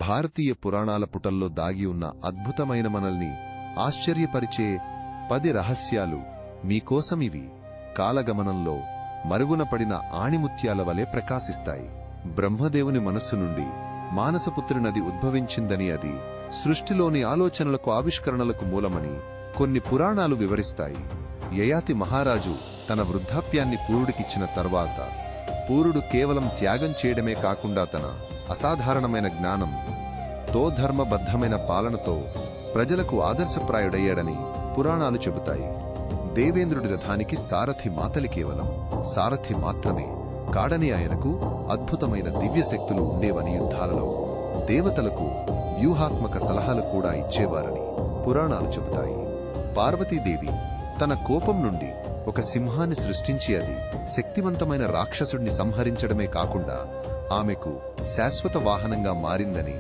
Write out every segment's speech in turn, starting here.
భారతీయ పురాణాల పుటల్లో దాగి ఉన్న అద్భుతమైన మనల్ని ఆశ్చర్యపరిచే 10 రహస్యాలు మీకోసమివి కాలగమనంలో మరుగున పడిన ఆణిముత్యాల వలె ప్రకాశిస్తాయి. బ్రహ్మదేవుని మనస్సు నుండి మానసపుత్రి నది ఉద్భవించిందని, అది సృష్టిలోని ఆలోచనలకు ఆవిష్కరణలకు మూలమని కొన్ని పురాణాలు వివరిస్తాయి. యయాతి మహారాజు తన వృద్ధాప్యాన్ని పూరుడికిచ్చిన తర్వాత పూరుడు కేవలం త్యాగం చేయడమే కాకుండా తన అసాధారణమైన జ్ఞానంతో ధర్మబద్ధమైన పాలనతో ప్రజలకు ఆదర్శప్రాయుడయ్యాడని పురాణాలు చెబుతాయి. దేవేంద్రుడి రథానికి సారథి మాతలి కేవలం సారథి మాత్రమే కాడని ఆయనకు అద్భుతమైన దివ్యశక్తులు ఉండేవని, యుద్ధాలలో దేవతలకు వ్యూహాత్మక సలహాలు కూడా ఇచ్చేవారని పురాణాలు చెబుతాయి. పార్వతీదేవి తన కోపం నుండి ఒక సింహాన్ని సృష్టించి అది శక్తివంతమైన రాక్షసుడిని సంహరించడమే కాకుండా ఆమెకు శాశ్వత వాహనంగా మారిందని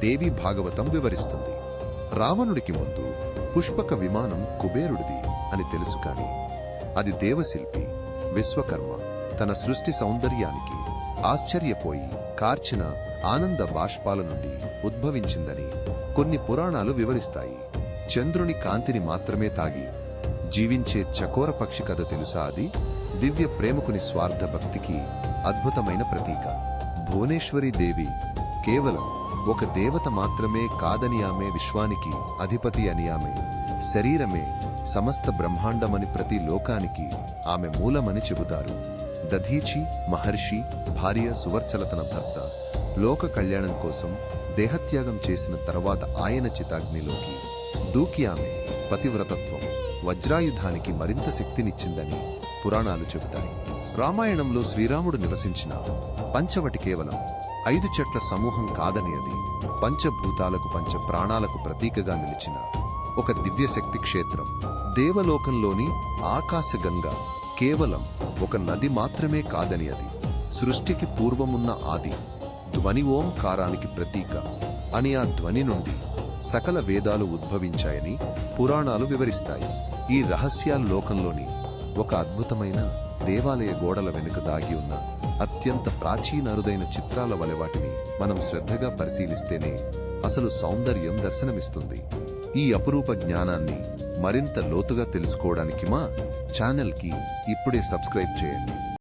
దేవీ భాగవతం వివరిస్తుంది. రావణుడికి ముందు పుష్పక విమానం కుబేరుడిది అని తెలుసు, కాని అది దేవశిల్పి విశ్వకర్మ తన సృష్టి సౌందర్యానికి ఆశ్చర్యపోయి కార్చిన ఆనంద బాష్పాల నుండి ఉద్భవించిందని కొన్ని పురాణాలు వివరిస్తాయి. చంద్రుని కాంతిని మాత్రమే తాగి జీవించే చకోర పక్షి కథ తెలుసా? అది దివ్య ప్రేమకుని స్వార్థ భక్తికి అద్భుతమైన ప్రతీక. భువనేశ్వరీ దేవి కేవలం ఒక దేవత మాత్రమే కాదని, ఆమె విశ్వానికి అధిపతి అని, ఆమె శరీరమే సమస్త బ్రహ్మాండమని, ప్రతి లోకానికి ఆమె మూలమని చెబుతారు. దధీచి మహర్షి భార్య సువర్చల తన భర్త లోక కళ్యాణం కోసం దేహత్యాగం చేసిన తర్వాత ఆయన చితాగ్నిలోకి దూకి ఆమె పతివ్రతత్వం వజ్రాయుధానికి మరింత శక్తినిచ్చిందని పురాణాలు చెబుతాయి. రామాయణంలో శ్రీరాముడు నివసించిన పంచవటి కేవలం 5 చెట్ల సమూహం కాదని, అది పంచభూతాలకు పంచ ప్రాణాలకు ప్రతీకగా నిలిచిన ఒక దివ్యశక్తి క్షేత్రం. దేవలోకంలోని ఆకాశగంగ కేవలం ఒక నది మాత్రమే కాదని, అది సృష్టికి పూర్వమున్న ఆది ధ్వని ఓంకారానికి ప్రతీక అని, ఆ ధ్వని నుండి సకల వేదాలు ఉద్భవించాయని పురాణాలు వివరిస్తాయి. ఈ రహస్యాలు లోకంలోని ఒక అద్భుతమైన దేవాలయ గోడల వెనుక దాగి ఉన్న అత్యంత ప్రాచీన అరుదైన చిత్రాల వలె వాటిని మనం శ్రద్ధగా పరిశీలిస్తేనే అసలు సౌందర్యం దర్శనమిస్తుంది. ఈ అపురూప జ్ఞానాన్ని మరింత లోతుగా తెలుసుకోవడానికి మా ఛానల్కి ఇప్పుడే సబ్స్క్రైబ్ చేయండి.